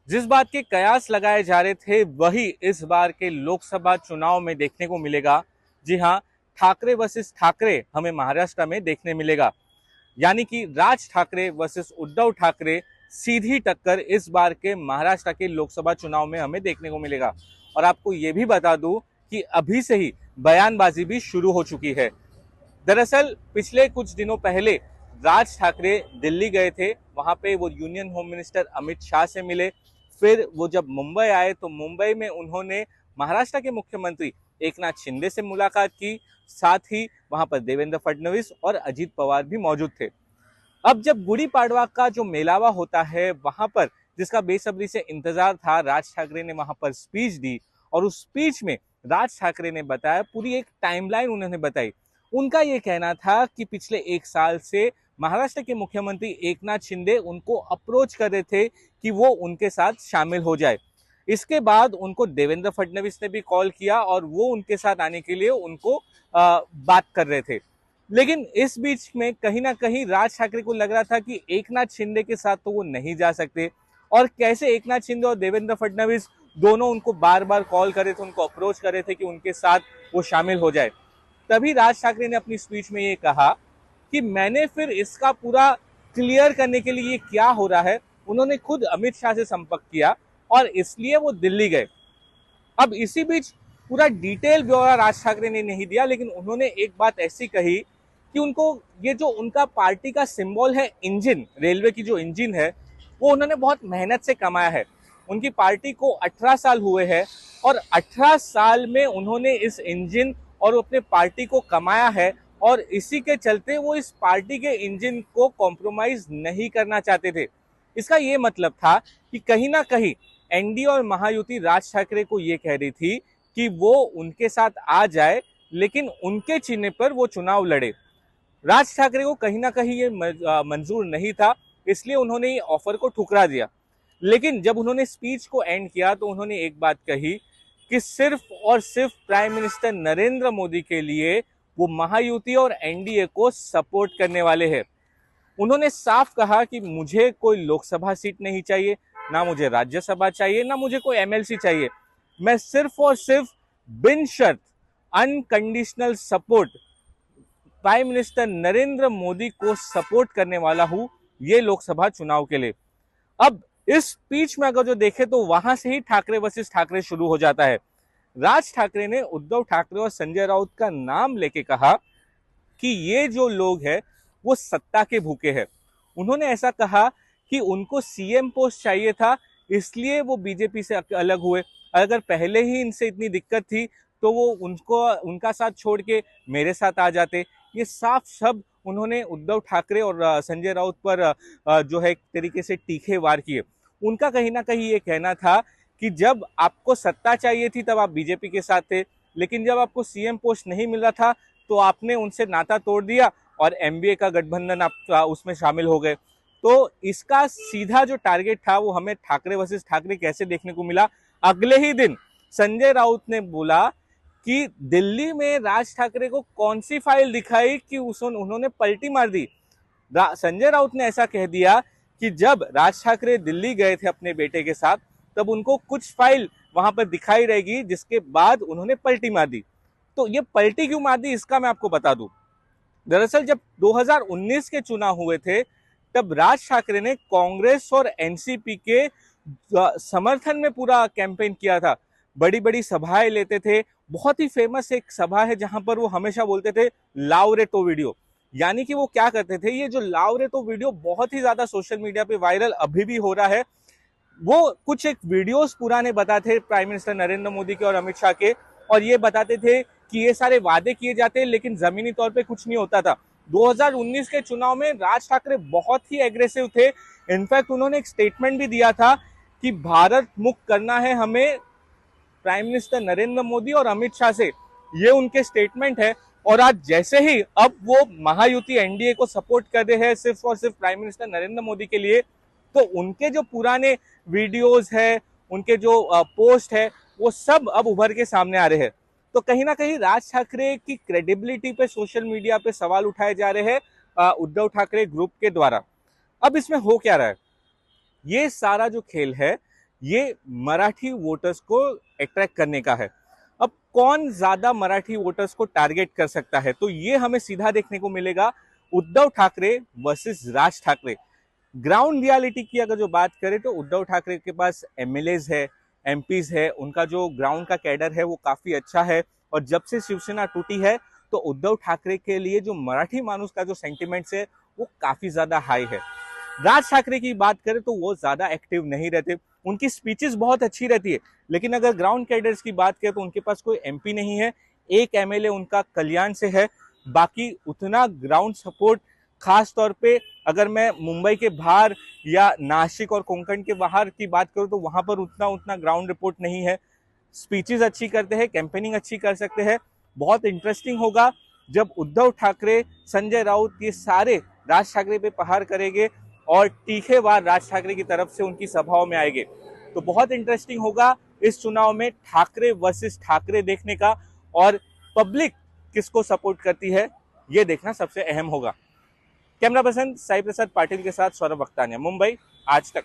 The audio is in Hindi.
जिस बात के कयास लगाए जा रहे थे वही इस बार के लोकसभा चुनाव में देखने को मिलेगा। जी हाँ, ठाकरे वर्सेस ठाकरे हमें महाराष्ट्र में देखने मिलेगा। यानी कि राज ठाकरे वर्सेस उद्धव ठाकरे सीधी टक्कर इस बार के महाराष्ट्र के लोकसभा चुनाव में हमें देखने को मिलेगा। और आपको ये भी बता दूं कि अभी से ही बयानबाजी भी शुरू हो चुकी है। दरअसल पिछले कुछ दिनों पहले राज ठाकरे दिल्ली गए थे, वहां पे वो union home minister Amit Shah से मिले। फिर वो जब मुंबई आए तो मुंबई में उन्होंने महाराष्ट्र के मुख्यमंत्री एकनाथ शिंदे से मुलाकात की। साथ ही वहां पर देवेंद्र फडणवीस और अजीत पवार भी मौजूद थे। अब जब गुड़ी पाड़वा का जो मेलावा होता है वहां पर, जिसका बेसब्री से इंतजार था, राज ठाकरे ने वहां पर स्पीच दी और उस स्पीच में राज ठाकरे ने बताया, पूरी एक टाइमलाइन उन्होंने बताई। उनका ये कहना था कि पिछले एक साल से महाराष्ट्र के मुख्यमंत्री एकनाथ शिंदे उनको अप्रोच कर रहे थे कि वो उनके साथ शामिल हो जाए। इसके बाद उनको देवेंद्र फडणवीस ने भी कॉल किया और वो उनके साथ आने के लिए उनको बात कर रहे थे। लेकिन इस बीच में कहीं ना कहीं राज ठाकरे को लग रहा था कि एकनाथ शिंदे के साथ तो वो नहीं जा सकते, और कैसे एकनाथ शिंदे और देवेंद्र फडणवीस दोनों उनको बार बार कॉल कर रहे थे, उनको अप्रोच कर रहे थे कि उनके साथ वो शामिल हो जाए। तभी राज ठाकरे ने अपनी स्पीच में ये कहा कि मैंने फिर इसका पूरा क्लियर करने के लिए ये क्या हो रहा है, उन्होंने खुद अमित शाह से संपर्क किया और इसलिए वो दिल्ली गए। अब इसी बीच पूरा डिटेल ब्यौरा राज ठाकरे ने नहीं दिया, लेकिन उन्होंने एक बात ऐसी कही कि उनको ये जो उनका पार्टी का सिंबल है इंजन, रेलवे की जो इंजन है, वो उन्होंने बहुत मेहनत से कमाया है। उनकी पार्टी को 18 साल हुए हैं और 18 साल में उन्होंने इस इंजन और अपने पार्टी को कमाया है, और इसी के चलते वो इस पार्टी के इंजन को कॉम्प्रोमाइज नहीं करना चाहते थे। इसका ये मतलब था कि कहीं ना कहीं एनडीए और महायुति राज ठाकरे को ये कह रही थी कि वो उनके साथ आ जाए, लेकिन उनके चिन्ह पर वो चुनाव लड़े। राज ठाकरे को कहीं ना कहीं ये मंजूर नहीं था, इसलिए उन्होंने ये ऑफर को ठुकरा दिया। लेकिन जब उन्होंने स्पीच को एंड किया तो उन्होंने एक बात कही कि सिर्फ और सिर्फ प्राइम मिनिस्टर नरेंद्र मोदी के लिए वो महायुति और एनडीए को सपोर्ट करने वाले हैं। उन्होंने साफ कहा कि मुझे कोई लोकसभा सीट नहीं चाहिए, ना मुझे राज्यसभा चाहिए, ना मुझे कोई एमएलसी चाहिए। मैं सिर्फ और सिर्फ बिन शर्त unconditional support prime minister Narendra Modi को सपोर्ट करने वाला हूं ये लोकसभा चुनाव के लिए। अब इस स्पीच में अगर जो देखे तो वहां से ही ठाकरे वर्सेस ठाकरे शुरू हो जाता है। राज ठाकरे ने उद्धव ठाकरे और संजय राउत का नाम लेके कहा कि ये जो लोग हैं वो सत्ता के भूखे हैं। उन्होंने ऐसा कहा कि उनको सीएम पोस्ट चाहिए था, इसलिए वो बीजेपी से अलग हुए। अगर पहले ही इनसे इतनी दिक्कत थी तो वो उनका साथ छोड़ के मेरे साथ आ जाते। ये साफ शब्द उन्होंने उद्धव ठाकरे और संजय राउत पर जो है एक तरीके से तीखे वार किए। उनका कहीं ना कहीं ये कहना था कि जब आपको सत्ता चाहिए थी तब आप बीजेपी के साथ थे, लेकिन जब आपको सीएम पोस्ट नहीं मिल रहा था तो आपने उनसे नाता तोड़ दिया और एमबीए का गठबंधन आप उसमें शामिल हो गए। तो इसका सीधा जो टारगेट था वो हमें ठाकरे वर्सेस ठाकरे कैसे देखने को मिला। अगले ही दिन संजय राउत ने बोला कि दिल्ली में राज ठाकरे को कौन सी फाइल दिखाई कि उन्होंने पलटी मार दी। संजय राउत ने ऐसा कह दिया कि जब राज ठाकरे दिल्ली गए थे अपने बेटे के साथ तब उनको कुछ फाइल वहां पर दिखाई रहेगी, जिसके बाद उन्होंने पलटी मार दी। तो ये पलटी क्यों मार दी इसका मैं आपको बता दूं। दरअसल जब 2019 के चुनाव हुए थे तब राज ठाकरे ने कांग्रेस और एनसीपी के समर्थन में पूरा कैंपेन किया था। बड़ी बड़ी सभाएं लेते थे। बहुत ही फेमस एक सभा है जहां पर वो हमेशा बोलते थे लाओ रे तो वीडियो। यानी कि वो क्या करते थे, ये जो लाओ रे तो वीडियो बहुत ही ज्यादा सोशल मीडिया पे वायरल अभी भी हो रहा है। वो कुछ एक वीडियोस पुराने बताते थे प्राइम मिनिस्टर नरेंद्र मोदी के और अमित शाह के, और ये बताते थे कि ये सारे वादे किए जाते हैं लेकिन जमीनी तौर पे कुछ नहीं होता था। 2019 के चुनाव में राज ठाकरे बहुत ही एग्रेसिव थे। इनफैक्ट उन्होंने एक स्टेटमेंट भी दिया था कि भारत मुक्त करना है हमें प्राइम मिनिस्टर नरेंद्र मोदी और अमित शाह से। ये उनके स्टेटमेंट है। और आज जैसे ही अब वो महायुति एनडीए को सपोर्ट कर रहे हैं सिर्फ और सिर्फ प्राइम मिनिस्टर नरेंद्र मोदी के लिए, तो उनके जो पुराने वीडियोस है, उनके जो पोस्ट है, वो सब अब उभर के सामने आ रहे हैं। तो कहीं ना कहीं राज ठाकरे की क्रेडिबिलिटी पे सोशल मीडिया पे सवाल उठाए जा रहे हैं उद्धव ठाकरे ग्रुप के द्वारा। अब इसमें हो क्या रहा है, ये सारा जो खेल है ये मराठी वोटर्स को अट्रैक्ट करने का है। अब कौन ज्यादा मराठी वोटर्स को टारगेट कर सकता है, तो ये हमें सीधा देखने को मिलेगा Uddhav Thackeray versus Raj Thackeray. Ground reality की अगर जो बात करें तो उद्धव ठाकरे के पास एमएलएज है, एमपीज है, उनका जो ग्राउंड का कैडर है वो काफी अच्छा है। और जब से शिवसेना टूटी है तो उद्धव ठाकरे के लिए जो मराठी मानुस का जो सेंटिमेंट्स है वो काफी ज्यादा हाई है। राज ठाकरे की बात करें तो वो ज्यादा एक्टिव नहीं रहते, उनकी स्पीचेस बहुत अच्छी रहती है, लेकिन अगर ग्राउंड कैडर्स की बात करें तो उनके पास कोई एमपी नहीं है, एक एमएलए उनका कल्याण से है, बाकी उतना ग्राउंड सपोर्ट खास तौर पे अगर मैं मुंबई के बाहर या नासिक और कोंकण के बाहर की बात करूं तो वहां पर उतना ग्राउंड रिपोर्ट नहीं है। स्पीचेस अच्छी करते हैं, कैंपेनिंग अच्छी कर सकते हैं। बहुत इंटरेस्टिंग होगा जब उद्धव ठाकरे, संजय राउत ये सारे राज ठाकरे पे प्रहार करेंगे और तीखे वार राज ठाकरे की तरफ से उनकी सभाओं में आएंगे। तो बहुत इंटरेस्टिंग होगा इस चुनाव में ठाकरे वर्सेस ठाकरे देखने का, और पब्लिक किसको सपोर्ट करती है ये देखना सबसे अहम होगा। कैमरा पर्सन साई प्रसाद पाटिल के साथ सौरभ वक्तानिया, मुंबई, आज तक।